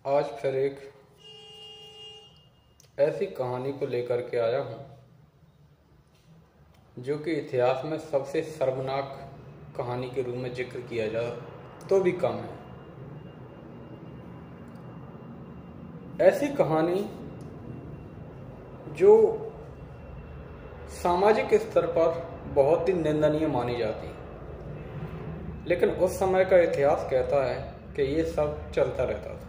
आज फिर एक ऐसी कहानी को लेकर के आया हूँ जो कि इतिहास में सबसे शर्मनाक कहानी के रूप में जिक्र किया जा तो भी कम है। ऐसी कहानी जो सामाजिक स्तर पर बहुत ही निंदनीय मानी जाती है, लेकिन उस समय का इतिहास कहता है कि ये सब चलता रहता था।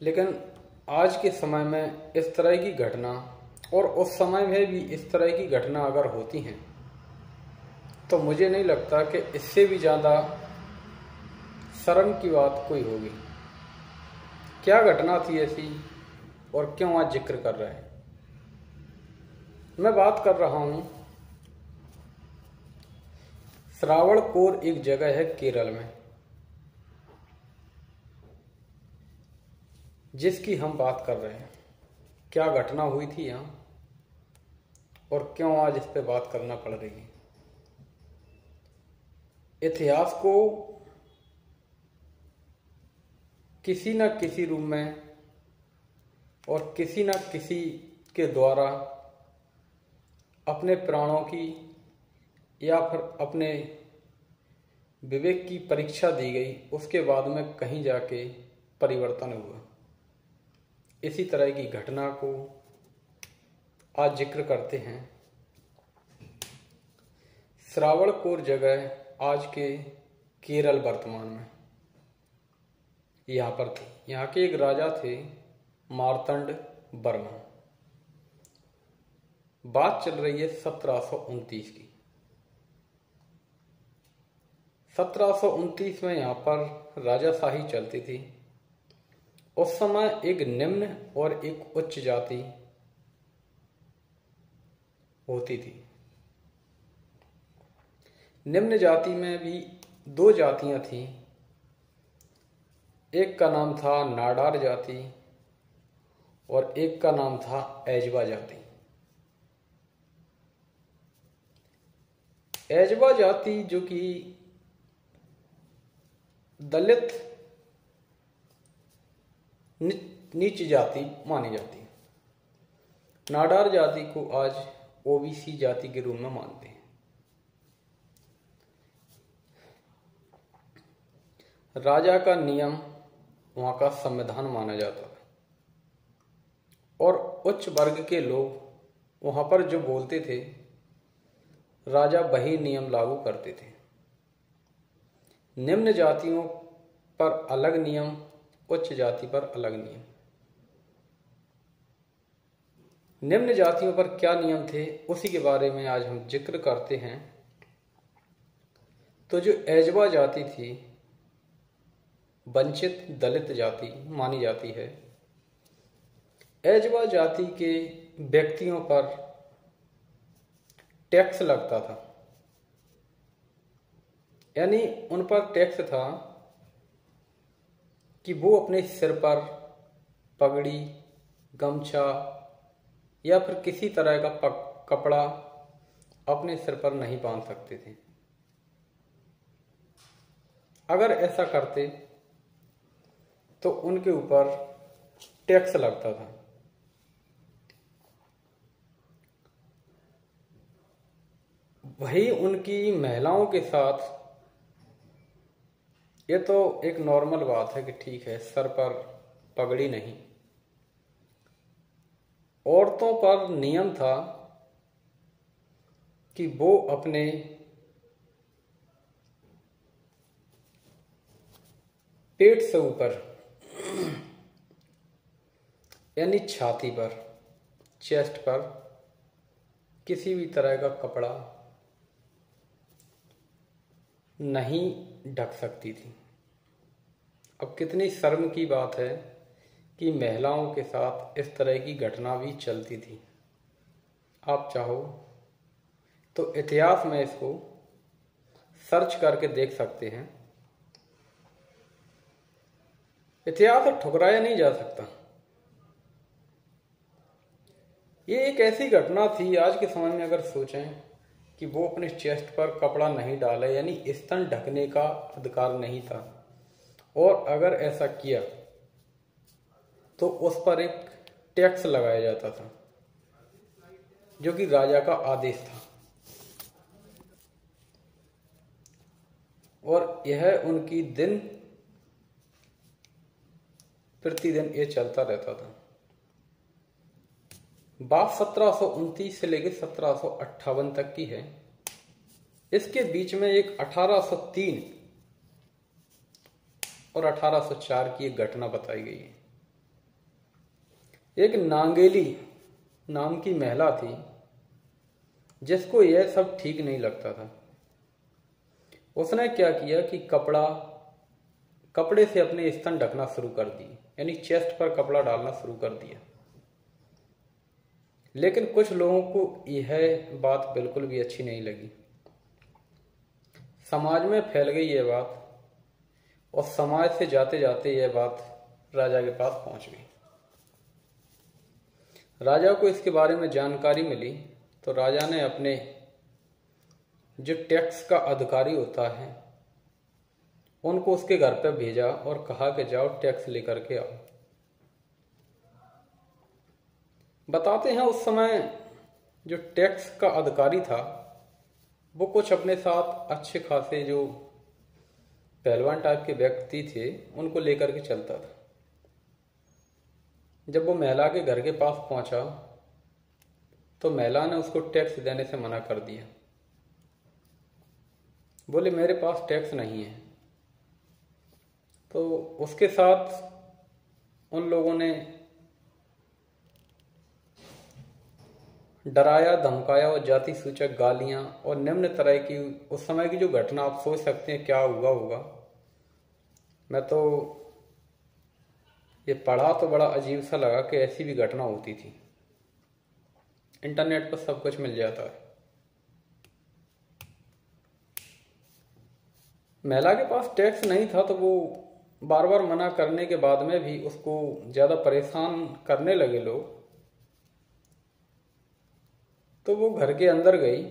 लेकिन आज के समय में इस तरह की घटना और उस समय में भी इस तरह की घटना अगर होती हैं तो मुझे नहीं लगता कि इससे भी ज़्यादा शर्म की बात कोई होगी। क्या घटना थी ऐसी और क्यों आज जिक्र कर रहे हैं? मैं बात कर रहा हूँ, श्रावणकोर एक जगह है केरल में जिसकी हम बात कर रहे हैं। क्या घटना हुई थी यहाँ और क्यों आज इस पे बात करना पड़ रही है? इतिहास को किसी न किसी रूप में और किसी न किसी के द्वारा अपने प्राणों की या फिर अपने विवेक की परीक्षा दी गई, उसके बाद में कहीं जाके परिवर्तन हुआ। इसी तरह की घटना को आज जिक्र करते हैं। श्रावणकोर जगह आज के केरल वर्तमान में यहाँ पर थी। यहाँ के एक राजा थे मार्तंड वर्मा। बात चल रही है 1729 की। 1729 में यहाँ पर राजाशाही चलती थी। उस समय एक निम्न और एक उच्च जाति होती थी। निम्न जाति में भी दो जातियां थीं। एक का नाम था नाडार जाति और एक का नाम था एजवा जाति। एजवा जाति जो कि दलित नीच जाति मानी जाती है। नाडार जाति को आज ओबीसी जाति के रूप में मानते हैं। राजा का नियम वहां का संविधान माना जाता है और उच्च वर्ग के लोग वहां पर जो बोलते थे, राजा वही नियम लागू करते थे। निम्न जातियों पर अलग नियम, उच्च जाति पर अलग नियम। निम्न जातियों पर क्या नियम थे उसी के बारे में आज हम जिक्र करते हैं। तो जो एजवा जाति थी, वंचित दलित जाति मानी जाती है। एजवा जाति के व्यक्तियों पर टैक्स लगता था, यानी उन पर टैक्स था कि वो अपने सिर पर पगड़ी, गमछा या फिर किसी तरह का कपड़ा अपने सिर पर नहीं बांध सकते थे। अगर ऐसा करते तो उनके ऊपर टैक्स लगता था। वही उनकी महिलाओं के साथ, ये तो एक नॉर्मल बात है कि ठीक है, सर पर पगड़ी नहीं। औरतों पर नियम था कि वो अपने पेट से ऊपर यानी छाती पर, चेस्ट पर किसी भी तरह का कपड़ा नहीं ढक सकती थी। अब कितनी शर्म की बात है कि महिलाओं के साथ इस तरह की घटना भी चलती थी। आप चाहो तो इतिहास में इसको सर्च करके देख सकते हैं। इतिहास ठुकराया नहीं जा सकता। ये एक ऐसी घटना थी, आज के समय में अगर सोचें कि वो अपने चेस्ट पर कपड़ा नहीं डाले, यानी स्तन ढकने का अधिकार नहीं था। और अगर ऐसा किया तो उस पर एक टैक्स लगाया जाता था, जो कि राजा का आदेश था। और यह उनकी दिन प्रतिदिन ये चलता रहता था। बात 1729 से लेकर 1758 तक की है। इसके बीच में एक 1803 और 1804 की एक घटना बताई गई है। एक नांगेली नाम की महिला थी, जिसको यह सब ठीक नहीं लगता था। उसने क्या किया कि कपड़े से अपने स्तन ढकना शुरू कर दिए, यानी चेस्ट पर कपड़ा डालना शुरू कर दिया। लेकिन कुछ लोगों को यह बात बिल्कुल भी अच्छी नहीं लगी। समाज में फैल गई यह बात, और समाज से जाते जाते यह बात राजा के पास पहुंच गई। राजा को इसके बारे में जानकारी मिली, तो राजा ने अपने जो टैक्स का अधिकारी होता है उनको उसके घर पर भेजा और कहा कि जाओ टैक्स लेकर के आओ। बताते हैं उस समय जो टैक्स का अधिकारी था वो कुछ अपने साथ अच्छे खासे जो पहलवान टाइप के व्यक्ति थे उनको लेकर के चलता था। जब वो महिला के घर के पास पहुंचा तो महिला ने उसको टैक्स देने से मना कर दिया। बोले मेरे पास टैक्स नहीं है। तो उसके साथ उन लोगों ने डराया, धमकाया और जाति सूचक गालियां और निम्न तरह की उस समय की जो घटना आप सोच सकते हैं क्या हुआ होगा। मैं तो ये पढ़ा तो बड़ा अजीब सा लगा कि ऐसी भी घटना होती थी। इंटरनेट पर सब कुछ मिल जाता है। महिला के पास टैक्स नहीं था, तो वो बार बार मना करने के बाद में भी उसको ज्यादा परेशान करने लगे लोग। तो वो घर के अंदर गई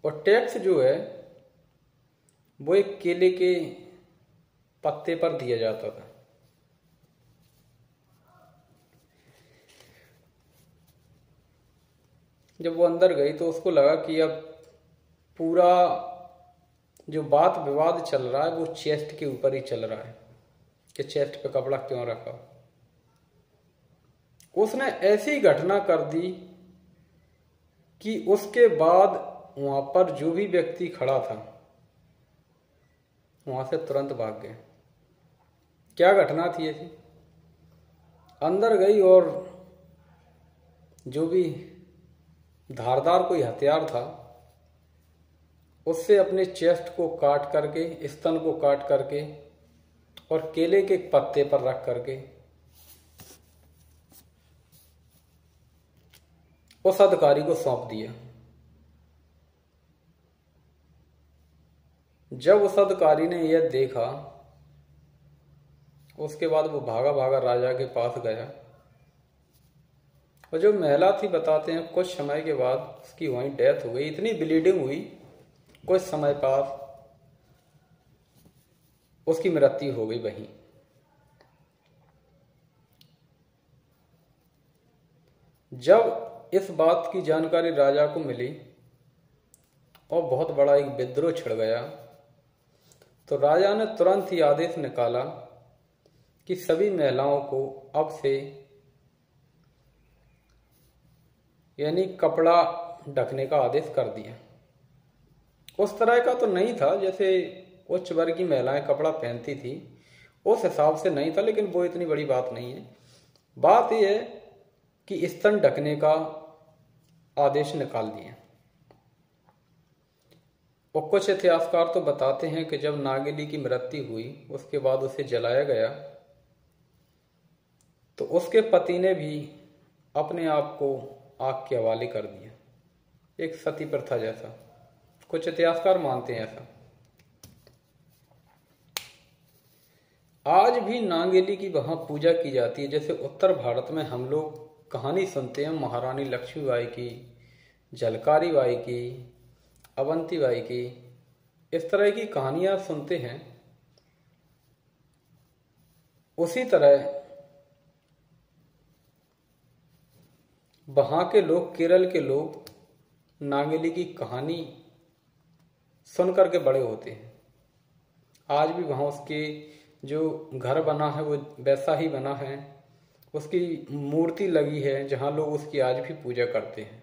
और टैक्स जो है वो एक केले के पत्ते पर दिया जाता था। जब वो अंदर गई तो उसको लगा कि अब पूरा जो बात विवाद चल रहा है वो चेस्ट के ऊपर ही चल रहा है कि चेस्ट पे कपड़ा क्यों रखा। उसने ऐसी घटना कर दी कि उसके बाद वहां पर जो भी व्यक्ति खड़ा था वहां से तुरंत भाग गए। क्या घटना थी ऐसी? अंदर गई और जो भी धारदार कोई हथियार था उससे अपने चेस्ट को काट करके, स्तन को काट करके और केले के पत्ते पर रख करके उस अधिकारी को सौंप दिया। जब उस अधिकारी ने यह देखा उसके बाद वो भागा भागा राजा के पास गया। और जो महिला थी बताते हैं कुछ समय के बाद उसकी वहीं डेथ हो गई। इतनी ब्लीडिंग हुई, कुछ समय बाद उसकी मृत्यु हो गई वहीं। जब इस बात की जानकारी राजा को मिली और बहुत बड़ा एक विद्रोह छिड़ गया, तो राजा ने तुरंत ही आदेश निकाला कि सभी महिलाओं को अब से यानी कपड़ा ढकने का आदेश कर दिया। उस तरह का तो नहीं था जैसे उच्च वर्ग की महिलाएं कपड़ा पहनती थी, उस हिसाब से नहीं था, लेकिन वो इतनी बड़ी बात नहीं है। बात यह है कि स्तन ढकने का आदेश निकाल दिया। और कुछ इतिहासकार तो बताते हैं कि जब नागेली की मृत्यु हुई उसके बाद उसे जलाया गया तो उसके पति ने भी अपने आप को आग के हवाले कर दिया, एक सती प्रथा जैसा। कुछ इतिहासकार मानते हैं ऐसा। आज भी नांगेली की वहां पूजा की जाती है। जैसे उत्तर भारत में हम लोग कहानी सुनते हैं महारानी लक्ष्मीबाई की, झलकारी बाई की, अवंती बाई की, इस तरह की कहानियां सुनते हैं, उसी तरह वहाँ के लोग, केरल के लोग नागेली की कहानी सुन करके बड़े होते हैं। आज भी वहाँ उसके जो घर बना है वो वैसा ही बना है, उसकी मूर्ति लगी है जहाँ लोग उसकी आज भी पूजा करते हैं।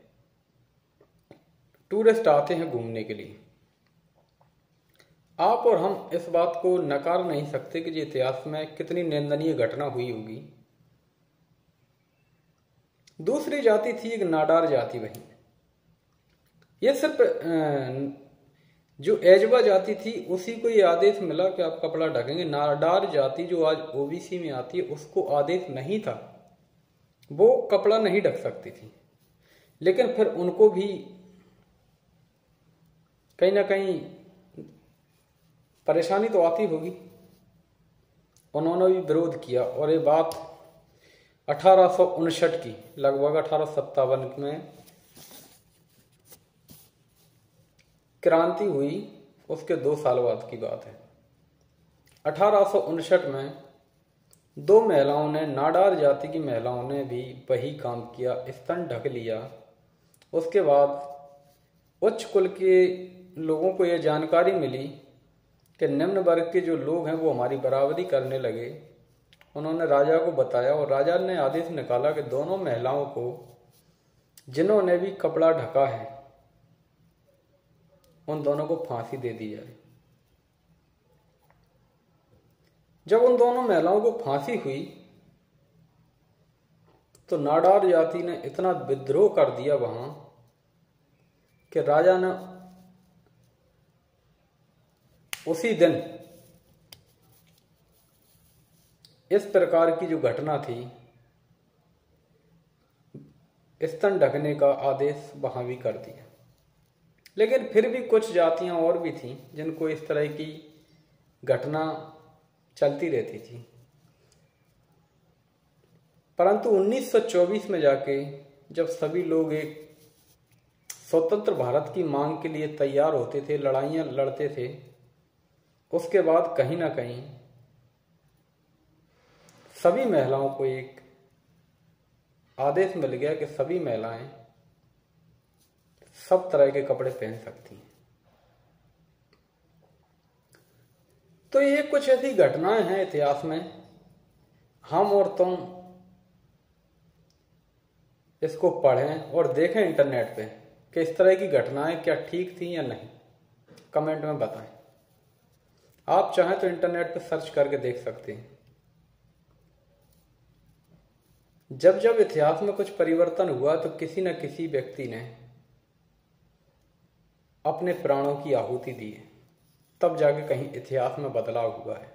टूरिस्ट आते हैं घूमने के लिए। आप और हम इस बात को नकार नहीं सकते कि ये इतिहास में कितनी निंदनीय घटना हुई होगी। दूसरी जाति थी एक नाडार जाति। वही ये सिर्फ जो एजवा जाति थी उसी को ये आदेश मिला कि आप कपड़ा ढकेंगे। नाडार जाति जो आज ओबीसी में आती है उसको आदेश नहीं था, वो कपड़ा नहीं ढक सकती थी। लेकिन फिर उनको भी कहीं ना कहीं परेशानी तो आती होगी, उन्होंने भी विरोध किया। और ये बात 1859 की, लगभग 1857 में क्रांति हुई, उसके 2 साल बाद की बात है। 1859 में 2 महिलाओं ने, नाडार जाति की महिलाओं ने भी वही काम किया, स्तन ढक लिया। उसके बाद उच्च कुल के लोगों को यह जानकारी मिली कि निम्न वर्ग के जो लोग हैं वो हमारी बराबरी करने लगे। उन्होंने राजा को बताया और राजा ने आदेश निकाला कि दोनों महिलाओं को जिन्होंने भी कपड़ा ढका है उन दोनों को फांसी दे दी जाए। जब उन दोनों महिलाओं को फांसी हुई तो नाडार जाति ने इतना विद्रोह कर दिया वहां कि राजा ने उसी दिन इस प्रकार की जो घटना थी, स्तन ढकने का आदेश वहां भी कर दिया। लेकिन फिर भी कुछ जातियां और भी थीं जिनको इस तरह की घटना चलती रहती थी। परंतु 1924 में जाके जब सभी लोग एक स्वतंत्र भारत की मांग के लिए तैयार होते थे, लड़ाइयां लड़ते थे, उसके बाद कहीं ना कहीं सभी महिलाओं को एक आदेश मिल गया कि सभी महिलाएं सब तरह के कपड़े पहन सकती हैं। तो ये कुछ ऐसी घटनाएं हैं इतिहास में, हम और तुम इसको पढ़ें और देखें इंटरनेट पे कि इस तरह की घटनाएं क्या ठीक थी या नहीं। कमेंट में बताएं। आप चाहें तो इंटरनेट पे सर्च करके देख सकते हैं। जब जब इतिहास में कुछ परिवर्तन हुआ तो किसी न किसी व्यक्ति ने अपने प्राणों की आहुति दी है, तब जाके कहीं इतिहास में बदलाव हुआ है।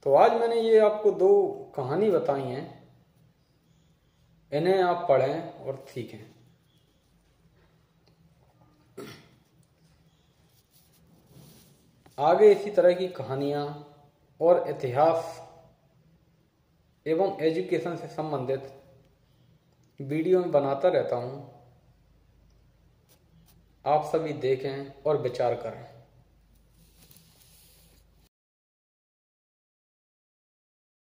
तो आज मैंने ये आपको 2 कहानी बताई हैं, इन्हें आप पढ़ें और सीखें। आगे इसी तरह की कहानियां और इतिहास एवं एजुकेशन से संबंधित वीडियो में बनाता रहता हूं। आप सभी देखें और विचार करें।